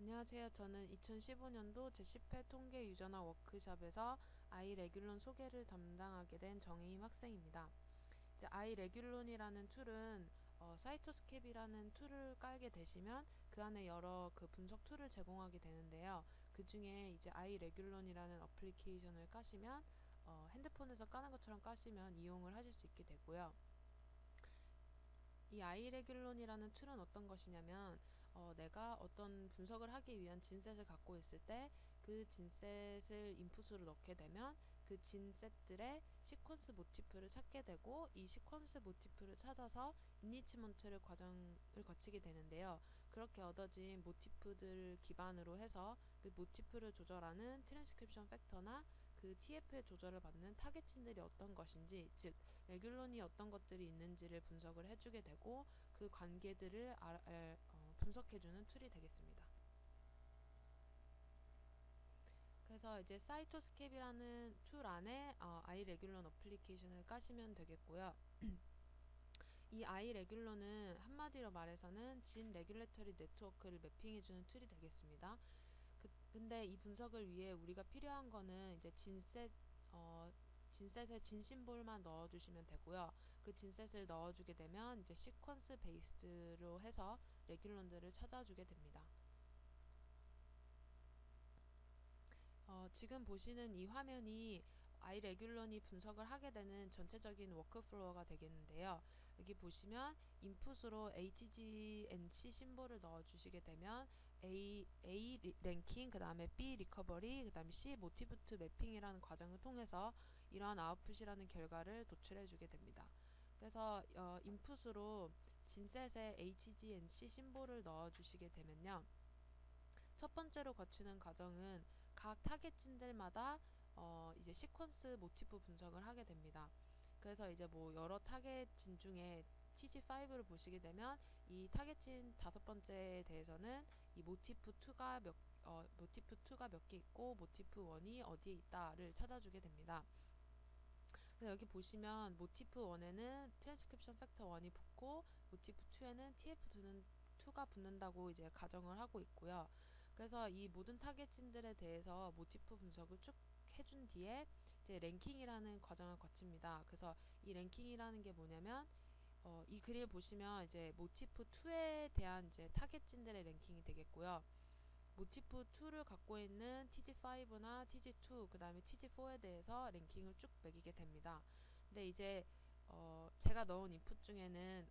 안녕하세요. 저는 2015년도 제10회 통계 유전학 워크숍에서 아이레귤론 소개를 담당하게 된 정혜임 학생입니다. 이제 아이레귤론이라는 툴은 사이토스캡이라는 툴을 깔게 되시면 그 안에 여러 그 분석 툴을 제공하게 되는데요. 그 중에 이제 아이레귤론이라는 어플리케이션을 까시면 핸드폰에서 까는 것처럼 까시면 이용을 하실 수 있게 되고요. 이 아이레귤론이라는 툴은 어떤 것이냐면 내가 어떤 분석을 하기 위한 진셋을 갖고 있을 때 그 진셋을 인풋으로 넣게 되면 그 진셋들의 시퀀스 모티프를 찾게 되고 이 시퀀스 모티프를 찾아서 인리치먼트를 과정을 거치게 되는데요. 그렇게 얻어진 모티프들을 기반으로 해서 그 모티프를 조절하는 트랜스크립션 팩터나 그 TF의 조절을 받는 타겟진들이 어떤 것인지, 즉 레귤론이 어떤 것들이 있는지를 분석을 해주게 되고 그 관계들을 분석해주는 툴이 되겠습니다. 그래서 이제 사이토스캡이라는 툴 안에 아이레귤론 어플리케이션을 까시면 되겠고요. 이 아이레귤론은 한마디로 말해서는 진 레귤레터리 네트워크를 매핑해주는 툴이 되겠습니다. 근데 이 분석을 위해 우리가 필요한 거는 이제 진셋에 진 심볼만 넣어주시면 되고요. 그 진셋을 넣어주게 되면 이제 시퀀스 베이스로 해서 레귤론들을 찾아주게 됩니다. 지금 보시는 이 화면이 아이레귤론이 분석을 하게 되는 전체적인 워크플로어가 되겠는데요. 여기 보시면 인풋으로 HGNC 심볼을 넣어주시게 되면 A 랭킹, 그 다음에 B 리커버리, 그 다음에 C 모티브트 매핑이라는 과정을 통해서 이러한 아웃풋이라는 결과를 도출해주게 됩니다. 그래서 인풋으로 진셋에 HGNC 심볼을 넣어주시게 되면요. 첫 번째로 거치는 과정은 각 타겟진들마다 이제 시퀀스 모티프 분석을 하게 됩니다. 그래서 이제 뭐 여러 타겟진 중에 TG5를 보시게 되면 이 타겟진 5번째에 대해서는 이 모티프 2가 몇 개 있고 모티프 1이 어디에 있다를 찾아주게 됩니다. 그래서 여기 보시면 모티프 1에는 트랜스크립션 팩터 1이 붙고 모티프 2에는 TF2가 붙는다고 이제 가정을 하고 있고요. 그래서 이 모든 타겟진들에 대해서 모티프 분석을 쭉 해준 뒤에 이제 랭킹이라는 과정을 거칩니다. 그래서 이 랭킹이라는 게 뭐냐면 이 그림을 보시면 이제 모티프 2에 대한 이제 타겟진들의 랭킹이 되겠고요. 모티프 2를 갖고 있는 TG5나 TG2, 그 다음에 TG4에 대해서 랭킹을 쭉 매기게 됩니다. 근데 이제 제가 넣은 인풋 중에는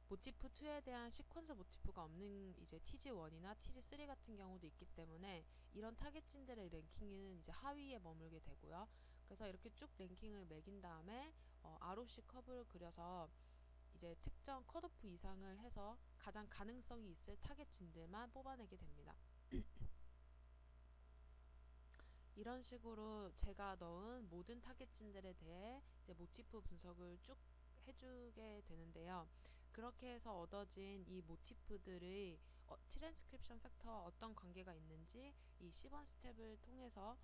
모티프 2에 대한 시퀀스 모티프가 없는 이제 TG1이나 TG3 같은 경우도 있기 때문에 이런 타겟진들의 랭킹은 이제 하위에 머물게 되고요. 그래서 이렇게 쭉 랭킹을 매긴 다음에 ROC 커브를 그려서 이제 특정 컷오프 이상을 해서 가장 가능성이 있을 타겟진들만 뽑아내게 됩니다. 이런 식으로 제가 넣은 모든 타겟진들에 대해 이제 모티프 분석을 쭉 해주게 되는데요. 그렇게 해서 얻어진 이 모티프들의 트랜스크립션 팩터와 어떤 관계가 있는지 이 C1 스텝을 통해서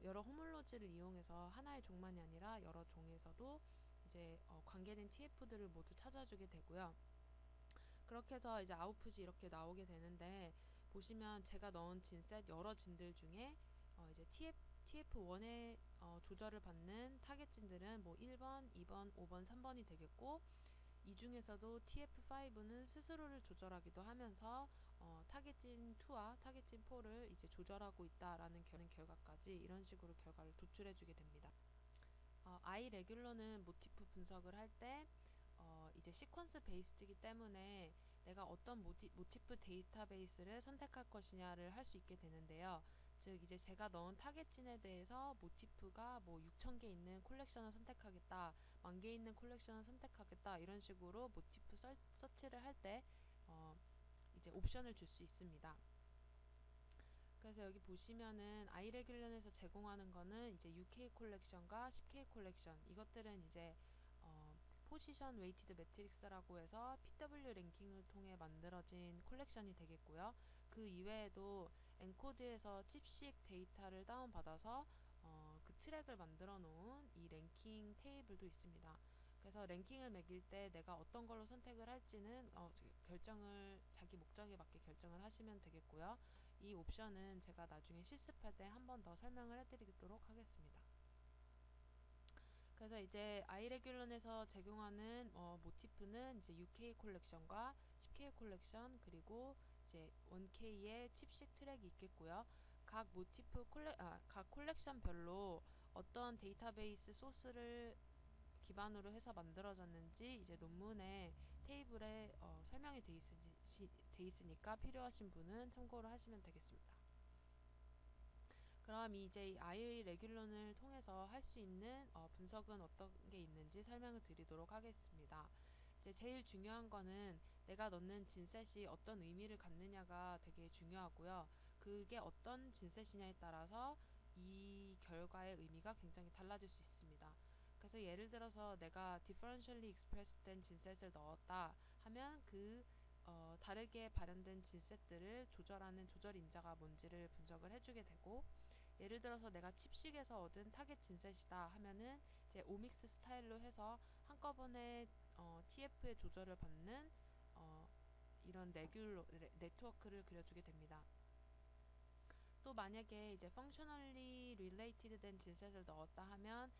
여러 호몰로지를 이용해서 하나의 종만이 아니라 여러 종에서도 이제 관계된 TF들을 모두 찾아주게 되고요. 그렇게 해서 이제 아웃풋이 이렇게 나오게 되는데 보시면 제가 넣은 진셋 여러 진들 중에 이제 TF1의 조절을 받는 타겟진들은 뭐 1번, 2번, 5번, 3번이 되겠고 이 중에서도 TF5는 스스로를 조절하기도 하면서 타겟진 2와 타겟진 4를 이제 조절하고 있다라는 결과까지 이런 식으로 결과를 도출해주게 됩니다. 아이 레귤러는 모티프 분석을 할 때 이제 시퀀스 베이스이기 때문에 내가 어떤 모티프 데이터베이스를 선택할 것이냐를 할 수 있게 되는데요. 즉 이제 제가 넣은 타겟진에 대해서 모티프가 뭐 6,000개 있는 콜렉션을 선택하겠다, 10,000개 있는 콜렉션을 선택하겠다 이런 식으로 모티프 서치를 할 때 이제 옵션을 줄 수 있습니다. 그래서 여기 보시면은 아이레귤런에서 제공하는 거는 이제 UK 콜렉션과 10K 콜렉션 이것들은 이제 포지션 웨이티드 매트릭스라고 해서 PW 랭킹을 통해 만들어진 콜렉션이 되겠고요. 그 이외에도 엔코드에서 칩식 데이터를 다운받아서 그 트랙을 만들어 놓은 이 랭킹 테이블도 있습니다. 그래서 랭킹을 매길 때 내가 어떤 걸로 선택을 할지는 결정을 자기 목적에 맞게 결정을 하시면 되겠고요. 이 옵션은 제가 나중에 실습할 때 한 번 더 설명을 해드리도록 하겠습니다. 그래서 이제 아이레귤런에서 제공하는 모티프는 이제 UK 콜렉션과 10K 콜렉션 그리고 이제 1K의 칩식 트랙이 있겠고요. 각 모티프 각 콜렉션별로 어떤 데이터베이스 소스를 기반으로 해서 만들어졌는지 이제 논문에 테이블에 설명이 돼 있으니까 필요하신 분은 참고를 하시면 되겠습니다. 그럼 이제 이 아이 레귤런을 통해서 할 수 있는 분석은 어떤 게 있는지 설명을 드리도록 하겠습니다. 이제 제일 중요한 거는 내가 넣는 진셋이 어떤 의미를 갖느냐가 되게 중요하고요. 그게 어떤 진셋이냐에 따라서 이 결과의 의미가 굉장히 달라질 수 있습니다. 그래서 예를 들어서 내가 differentially expressed 된 진셋을 넣었다 하면 다르게 발현된 진셋들을 조절하는 조절 인자가 뭔지를 분석을 해주게 되고, 예를 들어서 내가 칩식에서 얻은 타겟 진셋이다 하면은 이제 오믹스 스타일로 해서 한꺼번에 TF의 조절을 받는 이런 네트워크를 그려주게 됩니다. 또 만약에 이제 functionally related 된 진셋을 넣었다 하면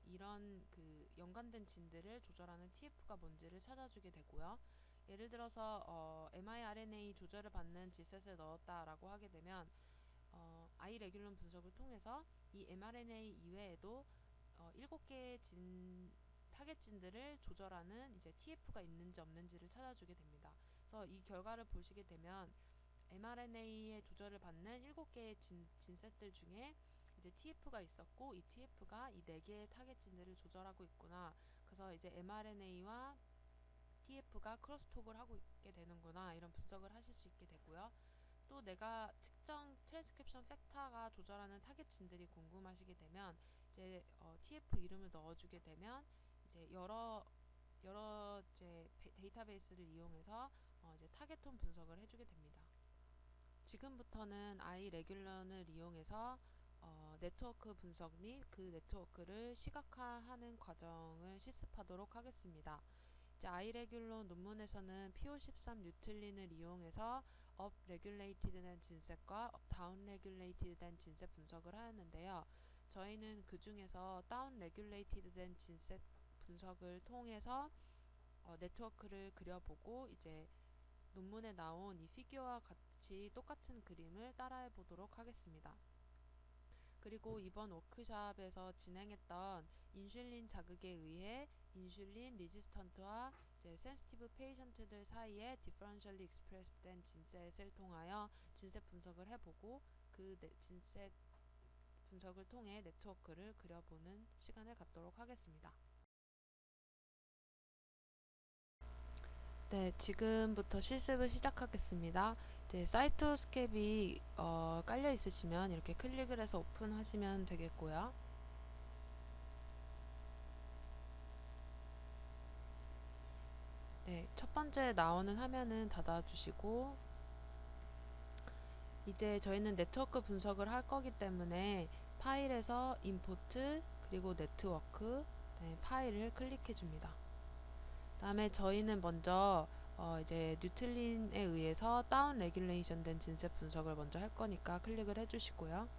이런 연관된 진들을 조절하는 TF가 뭔지를 찾아주게 되고요. 예를 들어서 mRNA 조절을 받는 진셋을 넣었다라고 하게 되면 아이레귤론 분석을 통해서 이 mRNA 이외에도 7개의 타겟 진들을 조절하는 이제 TF가 있는지 없는지를 찾아주게 됩니다. 그래서 이 결과를 보시게 되면 mRNA의 조절을 받는 7개의 진셋들 중에 이제 TF가 있었고, 이 TF가 이 4개의 타겟 진들을 조절하고 있구나. 그래서 이제 mRNA와 TF가 크로스톡을 하고 있게 되는구나, 이런 분석을 하실 수 있게 되고요. 또 내가 특정 트랜스크립션 팩터가 조절하는 타겟 진들이 궁금하시게 되면 이제 TF 이름을 넣어주게 되면 이제 여러 이제 데이터베이스를 이용해서 이제 타겟톤 분석을 해주게 됩니다. 지금부터는 아이레귤런을 이용해서 네트워크 분석 및 그 네트워크를 시각화하는 과정을 실습하도록 하겠습니다. 이제 아이레귤론 논문에서는 P53 뉴틀린을 이용해서 업 레귤레이티드 된 진셋과 다운 레귤레이티드 된 진셋 분석을 하였는데요. 저희는 그 중에서 다운 레귤레이티드 된 진셋 분석을 통해서 네트워크를 그려보고 이제 논문에 나온 이 피규어와 같이 똑같은 그림을 따라해 보도록 하겠습니다. 그리고 이번 워크숍에서 진행했던 인슐린 자극에 의해 인슐린 리지스턴트와 이제 센시티브 페이션트들 사이에 디퍼런셜리 익스프레스 된 진셋을 통하여 진셋 분석을 해보고 그 진셋 분석을 통해 네트워크를 그려보는 시간을 갖도록 하겠습니다. 네, 지금부터 실습을 시작하겠습니다. 이제 사이토스캡이 깔려 있으시면 이렇게 클릭을 해서 오픈하시면 되겠고요. 네, 첫 번째 나오는 화면은 닫아주시고, 이제 저희는 네트워크 분석을 할 거기 때문에 파일에서 임포트 그리고 네트워크, 네, 파일을 클릭해 줍니다. 다음에 저희는 먼저 이제 뉴틀린에 의해서 다운 레귤레이션 된 진셋 분석을 먼저 할 거니까 클릭을 해주시고요.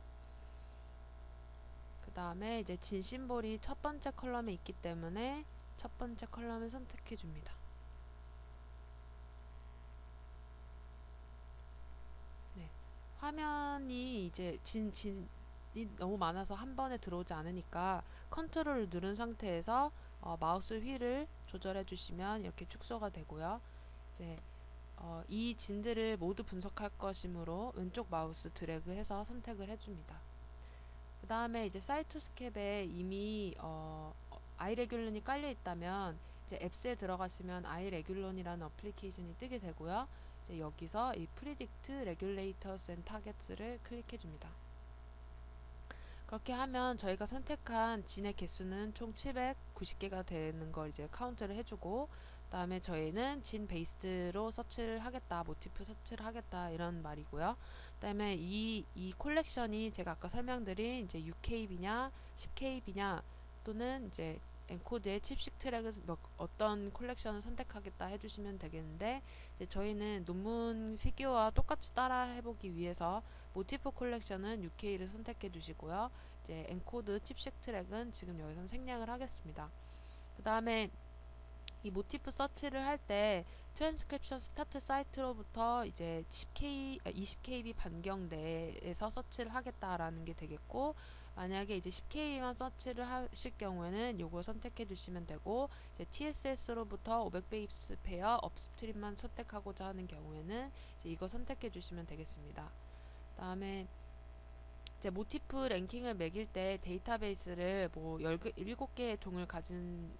그 다음에 이제 진 심볼이 첫 번째 컬럼에 있기 때문에 첫 번째 컬럼을 선택해 줍니다. 네, 화면이 이제 진이 너무 많아서 한 번에 들어오지 않으니까 컨트롤을 누른 상태에서 마우스 휠을 조절해 주시면 이렇게 축소가 되고요. 이제 이 진들을 모두 분석할 것이므로 왼쪽 마우스 드래그해서 선택을 해줍니다. 그 다음에 이제 사이토스캡에 이미 아이레귤론이 깔려 있다면 이제 앱스에 들어가시면 아이레귤론이라는 어플리케이션이 뜨게 되고요. 이제 여기서 이 Predict Regulators and Targets를 클릭해 줍니다. 그렇게 하면 저희가 선택한 진의 개수는 총 790개가 되는 걸 이제 카운트를 해주고, 그 다음에 저희는 진 베이스로 서치를 하겠다, 모티프 서치를 하겠다, 이런 말이고요. 그 다음에 이 콜렉션이 제가 아까 설명드린 이제 6KB냐 10KB냐 또는 이제 엔코드의 칩식 트랙을 어떤 콜렉션을 선택하겠다 해주시면 되겠는데, 이제 저희는 논문 피규어와 똑같이 따라 해보기 위해서 모티프 콜렉션은 UK를 선택해 주시고요. 이제 엔코드 칩식 트랙은 지금 여기서 생략을 하겠습니다. 그 다음에 이 모티프 서치를 할 때 트랜스크립션 스타트 사이트로부터 이제 20kb 반경 내에서 서치를 하겠다라는 게 되겠고, 만약에 이제 10kb만 서치를 하실 경우에는 요거 선택해 주시면 되고, 이제 TSS로부터 500베이스 페어 업스트림만 선택하고자 하는 경우에는 이제 이거 선택해 주시면 되겠습니다. 다음에 이제 모티프 랭킹을 매길 때 데이터베이스를 뭐 7개의 종을 가진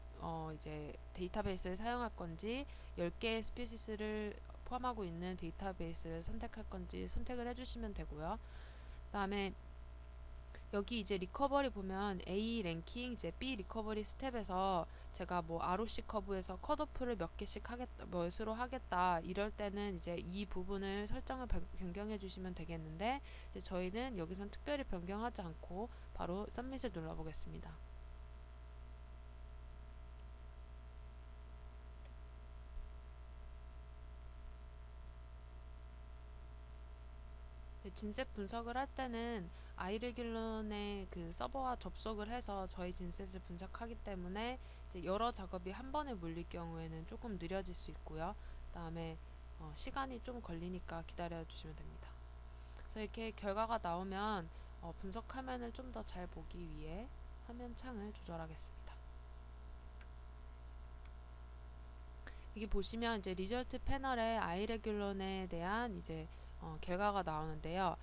이제 데이터베이스를 사용할 건지 10개의 스피시스를 포함하고 있는 데이터베이스를 선택할 건지 선택을 해주시면 되고요. 다음에 여기 이제 리커버리 보면 A 랭킹, 이제 B 리커버리 스텝에서 제가 뭐 ROC 커브에서 컷오프를 몇 개씩 하겠다, 몇으로 하겠다 이럴 때는 이제 이 부분을 설정을 변경해 주시면 되겠는데, 이제 저희는 여기선 특별히 변경하지 않고 바로 submit을 눌러 보겠습니다. 진셋 분석을 할 때는 아이레귤런의 그 서버와 접속을 해서 저희 진셋을 분석하기 때문에 이제 여러 작업이 한 번에 몰릴 경우에는 조금 느려질 수 있고요. 다음에 시간이 좀 걸리니까 기다려 주시면 됩니다. 그래서 이렇게 결과가 나오면 분석 화면을 좀 더 잘 보기 위해 화면 창을 조절하겠습니다. 여기 보시면 이제 리절트 패널에 아이레귤런에 대한 이제 결과가 나오는데요.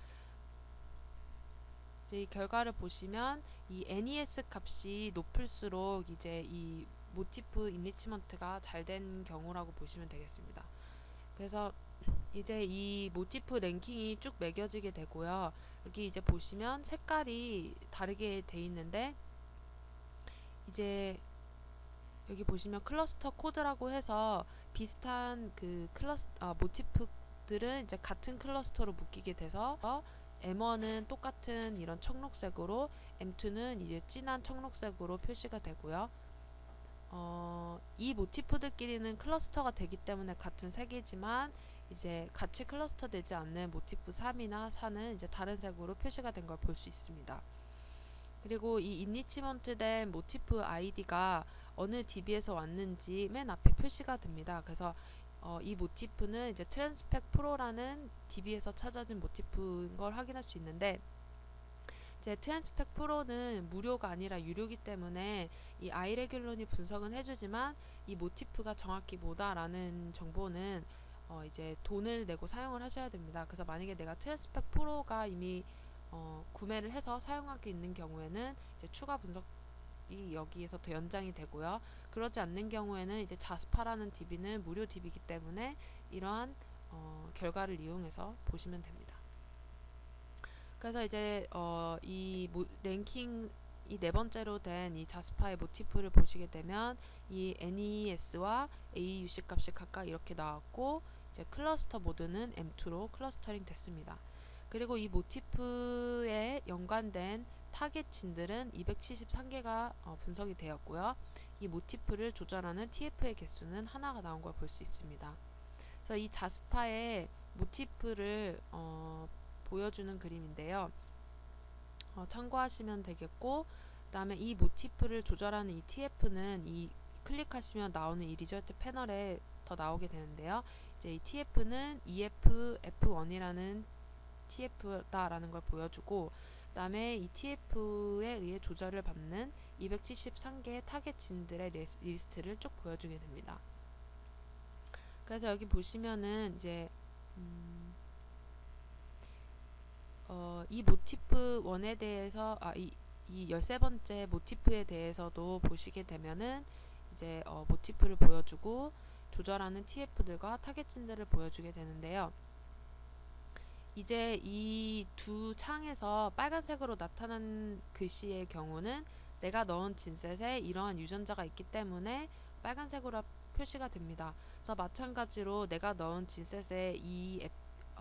이제 이 결과를 보시면 이 NES 값이 높을수록 이제 이 모티프 인리치먼트가 잘 된 경우라고 보시면 되겠습니다. 그래서 이제 이 모티프 랭킹이 쭉 매겨지게 되고요. 여기 이제 보시면 색깔이 다르게 돼 있는데, 이제 여기 보시면 클러스터 코드라고 해서 비슷한 그 모티프들은 이제 같은 클러스터로 묶이게 돼서 M1은 똑같은 이런 청록색으로, M2는 이제 진한 청록색으로 표시가 되고요. 이 모티프들끼리는 클러스터가 되기 때문에 같은 색이지만 이제 같이 클러스터 되지 않는 모티프 3이나 4는 이제 다른 색으로 표시가 된 걸 볼 수 있습니다. 그리고 이 인리치먼트 된 모티프 아이디가 어느 DB에서 왔는지 맨 앞에 표시가 됩니다. 그래서 이 모티프는 이제 트랜스펙 프로라는 DB에서 찾아진 모티프인 걸 확인할 수 있는데, 이제 트랜스펙 프로는 무료가 아니라 유료이기 때문에 이 아이레귤런이 분석은 해주지만 이 모티프가 정확히 뭐다라는 정보는 이제 돈을 내고 사용을 하셔야 됩니다. 그래서 만약에 내가 트랜스펙 프로가 이미 구매를 해서 사용하고 있는 경우에는 이제 추가 분석이 여기에서 더 연장이 되고요. 그러지 않는 경우에는 이제 자스파라는 DB는 무료 DB이기 때문에 이러한 결과를 이용해서 보시면 됩니다. 그래서 이제 이 랭킹 이 네 번째로 된 이 자스파의 모티프를 보시게 되면 이 NES와 AUC 값이 각각 이렇게 나왔고, 이제 클러스터 모드는 M2로 클러스터링 됐습니다. 그리고 이 모티프에 연관된 타겟진들은 273개가 분석이 되었고요. 이 모티프를 조절하는 TF의 개수는 하나가 나온 걸 볼 수 있습니다. 그래서 이 자스파의 모티프를 보여주는 그림인데요. 참고하시면 되겠고, 그 다음에 이 모티프를 조절하는 이 TF는 이 클릭하시면 나오는 이 리절트 패널에 더 나오게 되는데요. 이제 이 TF는 EF F1이라는 TF다라는 걸 보여주고, 그 다음에 이 TF에 의해 조절을 받는 273개의 타겟진들의 리스트를 쭉 보여주게 됩니다. 그래서 여기 보시면은 이제 이 모티프 1에 대해서 이 13번째 모티프에 대해서도 보시게 되면은 이제 모티프를 보여주고 조절하는 TF들과 타겟진들을 보여주게 되는데요. 이제 이 두 창에서 빨간색으로 나타난 글씨의 경우는 내가 넣은 진셋에 이러한 유전자가 있기 때문에 빨간색으로 표시가 됩니다. 그래서 마찬가지로 내가 넣은 진셋에 이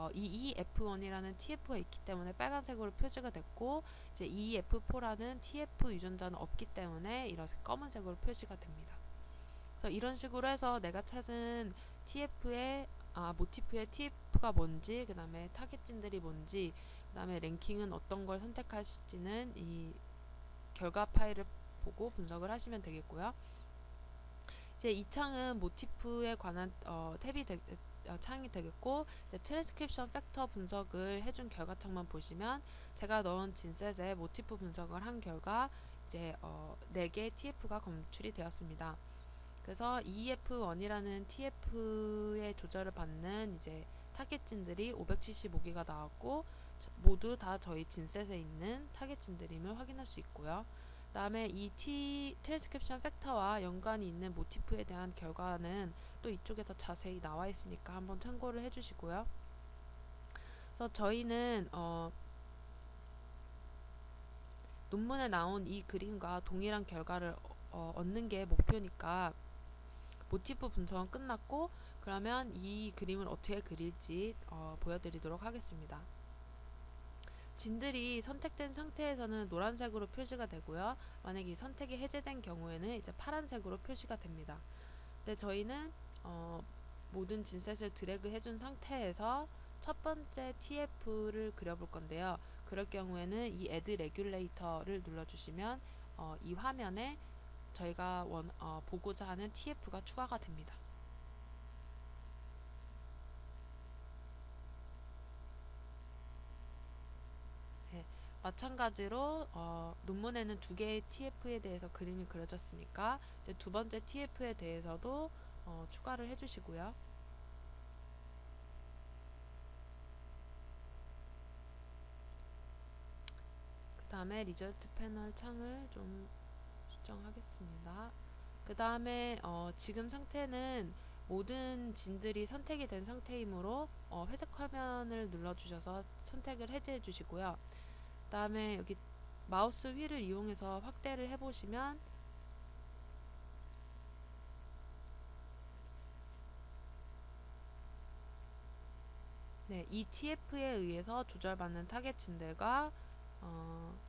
EEF1이라는 TF가 있기 때문에 빨간색으로 표시가 됐고, 이제 EEF4라는 TF 유전자는 없기 때문에 이렇게 검은색으로 표시가 됩니다. 그래서 이런 식으로 해서 내가 찾은 모티프의 TF가 뭔지, 그 다음에 타겟진들이 뭔지, 그 다음에 랭킹은 어떤 걸 선택하실지는 이 결과 파일을 보고 분석을 하시면 되겠고요. 이제 이 창은 모티프에 관한 창이 되겠고, 이제 트랜스크립션 팩터 분석을 해준 결과 창만 보시면 제가 넣은 진셋에 모티프 분석을 한 결과 이제 4개의 TF가 검출이 되었습니다. 그래서 EF1이라는 TF의 조절을 받는 이제 타겟진들이 575개가 나왔고, 모두 다 저희 진셋에 있는 타겟진들임을 확인할 수 있고요. 그 다음에 이 트랜스크립션 팩터와 연관이 있는 모티프에 대한 결과는 또 이쪽에서 자세히 나와 있으니까 한번 참고를 해주시고요. 그래서 저희는 논문에 나온 이 그림과 동일한 결과를 얻는 게 목표니까 모티프 분석은 끝났고, 그러면 이 그림을 어떻게 그릴지 보여드리도록 하겠습니다. 진들이 선택된 상태에서는 노란색으로 표시가 되고요. 만약에 이 선택이 해제된 경우에는 이제 파란색으로 표시가 됩니다. 근데 저희는 모든 진셋을 드래그 해준 상태에서 첫 번째 TF를 그려볼 건데요. 그럴 경우에는 이 Add Regulator를 눌러주시면 이 화면에 저희가 보고자 하는 TF가 추가가 됩니다. 네, 마찬가지로 논문에는 2개의 TF에 대해서 그림이 그려졌으니까 이제 두 번째 TF에 대해서도 추가를 해주시고요. 그 다음에 리저트 패널 창을 좀 수정하겠습니다. 그 다음에 지금 상태는 모든 진들이 선택이 된 상태이므로 회색 화면을 눌러주셔서 선택을 해제해 주시고요. 그 다음에 여기 마우스 휠을 이용해서 확대를 해보시면 네, 이 TF에 의해서 조절받는 타겟진들과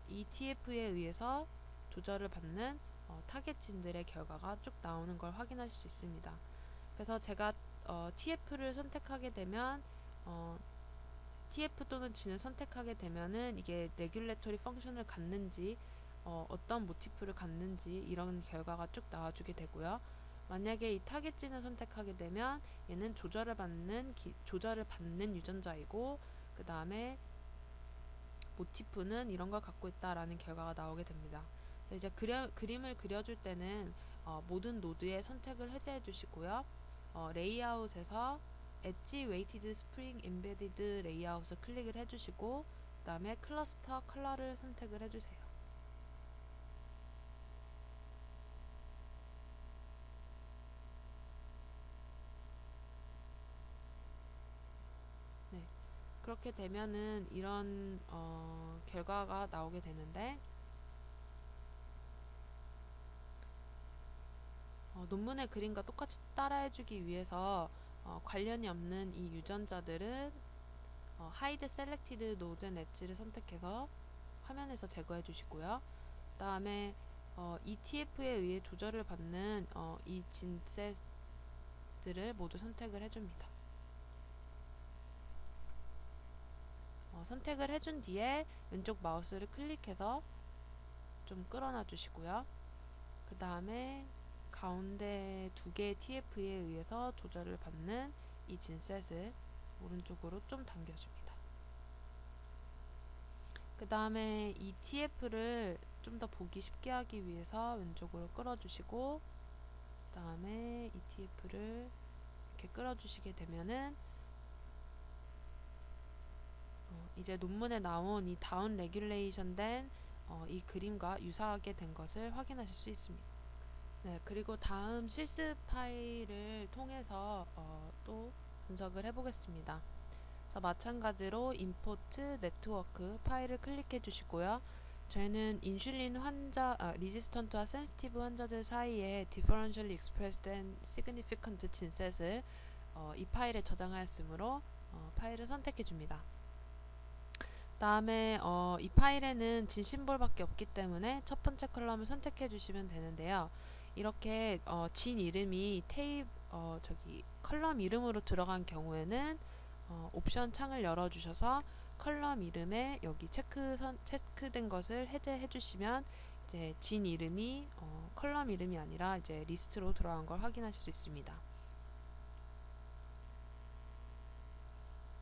이 TF에 의해서 조절을 받는 타겟진들의 결과가 쭉 나오는 걸 확인하실 수 있습니다. 그래서 제가 TF를 선택하게 되면 TF 또는 진을 선택하게 되면은 이게 레귤레토리 펑션을 갖는지 어떤 모티프를 갖는지 이런 결과가 쭉 나와주게 되고요. 만약에 이 타겟진을 선택하게 되면 얘는 조절을 받는 유전자이고, 그 다음에 모티프는 이런 걸 갖고 있다라는 결과가 나오게 됩니다. 이제 그림을 그려줄 때는 모든 노드의 선택을 해제해 주시고요. 레이아웃에서 엣지 웨이티드 스프링 임베디드 레이아웃을 클릭을 해주시고, 그 다음에 클러스터 컬러를 선택을 해주세요. 네, 그렇게 되면은 이런 결과가 나오게 되는데, 논문의 그림과 똑같이 따라해주기 위해서 관련이 없는 이 유전자들은 Hide Selected Nodes and Edge를 선택해서 화면에서 제거해 주시고요. 그 다음에 ETF에 의해 조절을 받는 이 진셋들을 모두 선택을 해줍니다. 선택을 해준 뒤에 왼쪽 마우스를 클릭해서 좀 끌어놔 주시고요. 그 다음에 가운데 2개의 TF에 의해서 조절을 받는 이 진셋을 오른쪽으로 좀 당겨줍니다. 그 다음에 이 TF를 좀 더 보기 쉽게 하기 위해서 왼쪽으로 끌어주시고, 그 다음에 이 TF를 이렇게 끌어주시게 되면은 이제 논문에 나온 이 다운 레귤레이션 된 이 그림과 유사하게 된 것을 확인하실 수 있습니다. 네, 그리고 다음 실습 파일을 통해서 또 분석을 해보겠습니다. 마찬가지로 임포트 네트워크 파일을 클릭해 주시고요. 저희는 인슐린 리지스턴트와 센시티브 환자들 사이에 differentially expressed and significant 진셋을 이 파일에 저장하였으므로 파일을 선택해 줍니다. 다음에 이 파일에는 진 심볼밖에 없기 때문에 첫 번째 컬럼을 선택해 주시면 되는데요. 이렇게 진 이름이 컬럼 이름으로 들어간 경우에는 옵션 창을 열어 주셔서 컬럼 이름에 여기 체크된 것을 해제해 주시면 이제 진 이름이 컬럼 이름이 아니라 이제 리스트로 들어간 걸 확인하실 수 있습니다.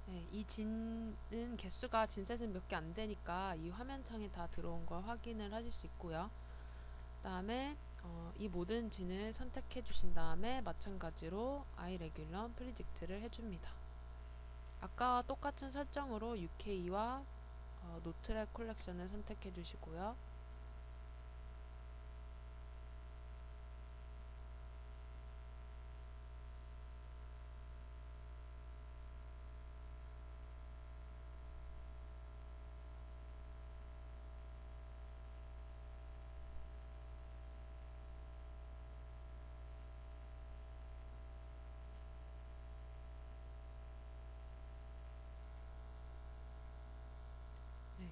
네, 이 진은 개수가 진셋은 몇 개 안 되니까 이 화면창에 다 들어온 걸 확인을 하실 수 있고요. 다음에 이 모든 진을 선택해 주신 다음에 마찬가지로 iRegular predict를 해줍니다. 아까와 똑같은 설정으로 UK와 노트랙 콜렉션을 선택해 주시고요. 네.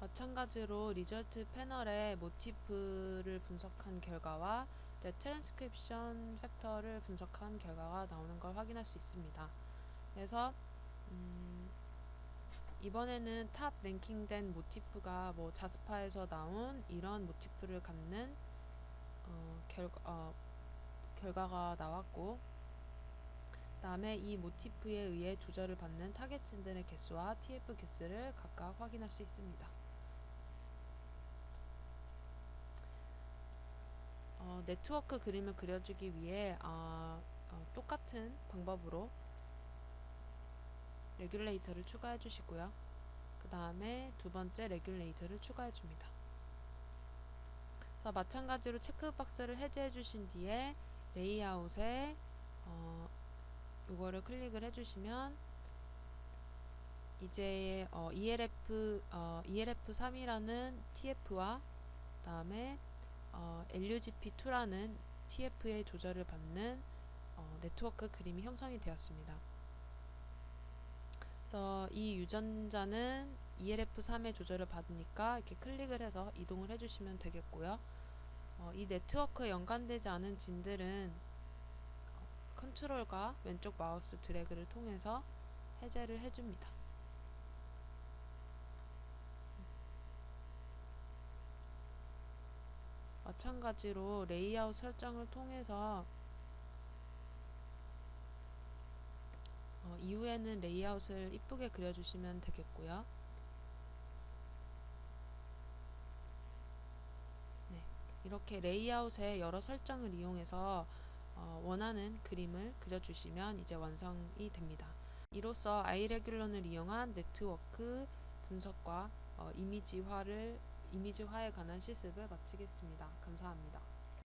마찬가지로 리절트 패널에 모티프를 분석한 결과와 트랜스크립션 팩터를 분석한 결과가 나오는 걸 확인할 수 있습니다. 그래서 이번에는 탑 랭킹된 모티프가 뭐 자스파에서 나온 이런 모티프를 갖는 결과가 나왔고, 그 다음에 이 모티프에 의해 조절을 받는 타겟진들의 개수와 TF 개수를 각각 확인할 수 있습니다. 네트워크 그림을 그려주기 위해 똑같은 방법으로 레귤레이터를 추가해 주시고요. 그 다음에 두 번째 레귤레이터를 추가해 줍니다. 마찬가지로 체크박스를 해제해 주신 뒤에 레이아웃에 요거를 클릭을 해주시면 이제 ELF3이라는 TF와 그 다음에 LUGP2라는 TF의 조절을 받는 네트워크 그림이 형성이 되었습니다. 그래서 이 유전자는 ELF3의 조절을 받으니까 이렇게 클릭을 해서 이동을 해주시면 되겠고요. 이 네트워크에 연관되지 않은 진들은 컨트롤과 왼쪽 마우스 드래그를 통해서 해제를 해줍니다. 마찬가지로 레이아웃 설정을 통해서 이후에는 레이아웃을 이쁘게 그려주시면 되겠고요. 네, 이렇게 레이아웃의 여러 설정을 이용해서 원하는 그림을 그려주시면 이제 완성이 됩니다. 이로써 iRegular을 이용한 네트워크 분석과 이미지화에 관한 실습을 마치겠습니다. 감사합니다.